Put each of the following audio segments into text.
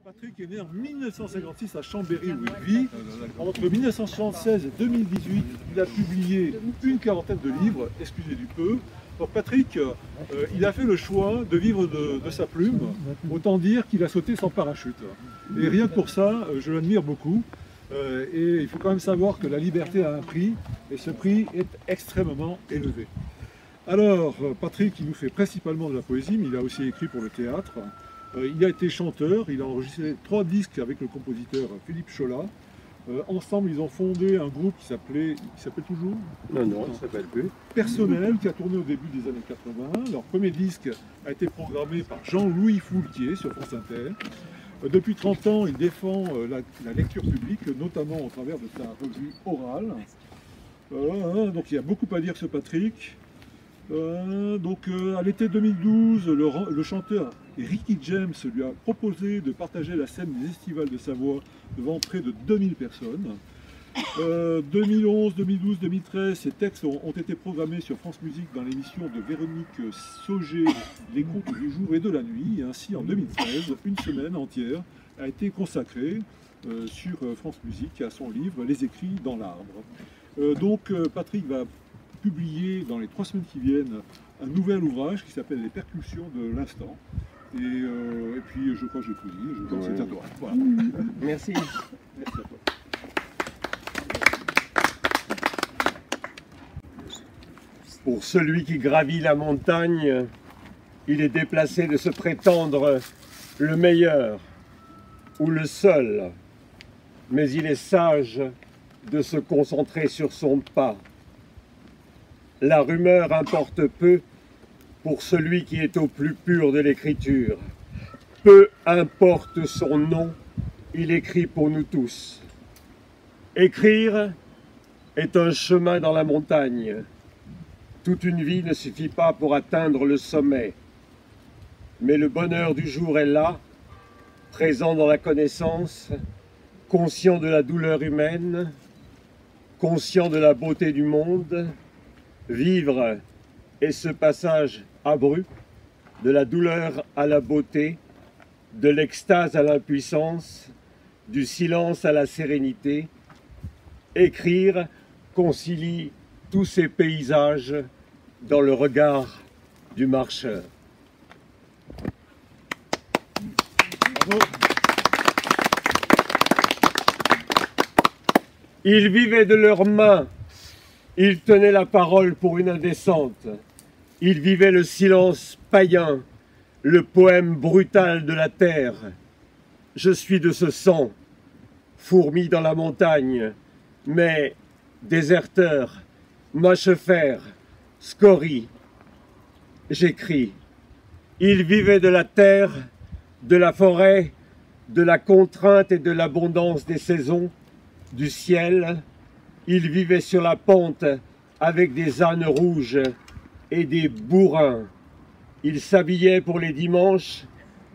Patrick est né en 1956 à Chambéry où il vit. Entre 1976 et 2018, il a publié une quarantaine de livres, excusez du peu. Donc Patrick, il a fait le choix de vivre de sa plume, autant dire qu'il a sauté sans parachute. Et rien que pour ça, je l'admire beaucoup. Et il faut quand même savoir que la liberté a un prix, et ce prix est extrêmement élevé. Alors, Patrick, il nous fait principalement de la poésie, mais il a aussi écrit pour le théâtre. Il a été chanteur, il a enregistré 3 disques avec le compositeur Philippe Cholat. Ensemble, ils ont fondé un groupe qui s'appelle toujours Non, ça s'appelle plus. Personnel, qui a tourné au début des années 80. Leur premier disque a été programmé par Jean-Louis Foulquier sur France Inter. Depuis 30 ans, il défend la lecture publique, notamment au travers de sa revue Orale. Donc il y a beaucoup à dire sur Patrick. À l'été 2012, le chanteur Ricky James lui a proposé de partager la scène des Estivales de Savoie devant près de 2000 personnes. 2011, 2012, 2013, ces textes ont été programmés sur France Musique dans l'émission de Véronique Sauger, Les Contes du jour et de la nuit. Et ainsi, en 2013, une semaine entière a été consacrée sur France Musique à son livre Les écrits dans l'arbre. Patrick va publier dans les 3 semaines qui viennent un nouvel ouvrage qui s'appelle Les percussions de l'instant. Et puis je crois que j'ai tout dit, je pense que c'est à toi. Voilà. Merci. Merci à toi. Pour celui qui gravit la montagne, il est déplacé de se prétendre le meilleur ou le seul, mais il est sage de se concentrer sur son pas. La rumeur importe peu pour celui qui est au plus pur de l'écriture. Peu importe son nom, il écrit pour nous tous. Écrire est un chemin dans la montagne. Toute une vie ne suffit pas pour atteindre le sommet. Mais le bonheur du jour est là, présent dans la connaissance, conscient de la douleur humaine, conscient de la beauté du monde. Vivre est ce passage abrupt de la douleur à la beauté, de l'extase à l'impuissance, du silence à la sérénité. Écrire concilie tous ces paysages dans le regard du marcheur. Bravo. Ils vivaient de leurs mains. Ils tenaient la parole pour une indécente. Ils vivaient le silence païen, le poème brutal de la terre. Je suis de ce sang, fourmi dans la montagne, mais déserteur, mâchefers, scorie. J'écris. Ils vivaient de la terre, de la forêt, de la contrainte et de l'abondance des saisons, du ciel. Ils vivaient sur la pente avec des ânes rouges et des bourrins. Ils s'habillaient pour les dimanches,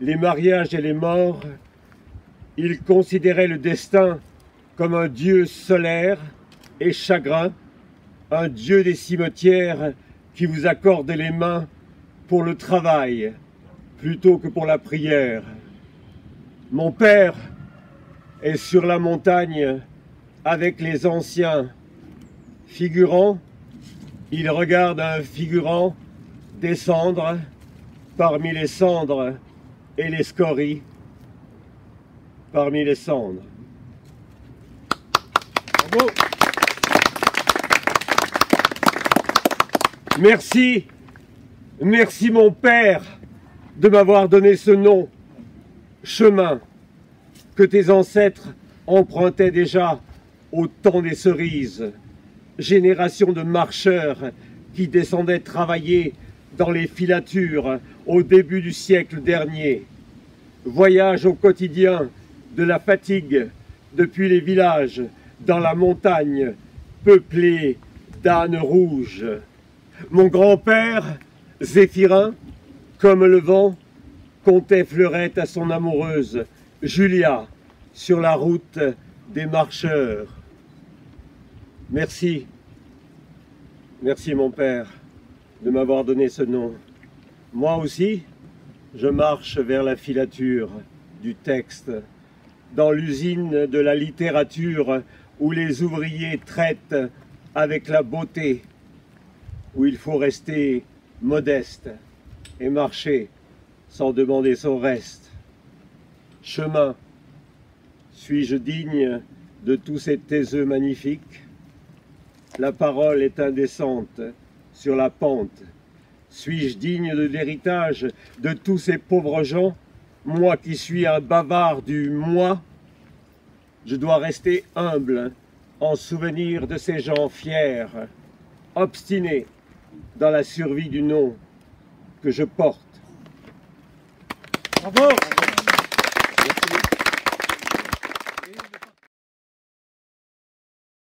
les mariages et les morts. Ils considéraient le destin comme un dieu solaire et chagrin, un dieu des cimetières qui vous accorde les mains pour le travail plutôt que pour la prière. Mon père est sur la montagne avec les anciens figurants. Il regarde un figurant descendre parmi les cendres et les scories parmi les cendres. Bravo. Merci, merci mon père de m'avoir donné ce nom, chemin, que tes ancêtres empruntaient déjà au temps des cerises, génération de marcheurs qui descendaient travailler dans les filatures au début du siècle dernier. Voyage au quotidien de la fatigue depuis les villages dans la montagne peuplée d'ânes rouges. Mon grand-père, Zéphirin, comme le vent, comptait fleurettes à son amoureuse, Julia, sur la route des marcheurs. Merci, merci mon père de m'avoir donné ce nom. Moi aussi, je marche vers la filature, du texte, dans l'usine de la littérature où les ouvriers traitent avec la beauté, où il faut rester modeste et marcher sans demander son reste. Chemin, suis-je digne de tous ces taiseux magnifiques? La parole est indécente sur la pente. Suis-je digne de l'héritage de tous ces pauvres gens? Moi qui suis un bavard du moi, je dois rester humble en souvenir de ces gens fiers, obstinés dans la survie du nom que je porte. Bravo!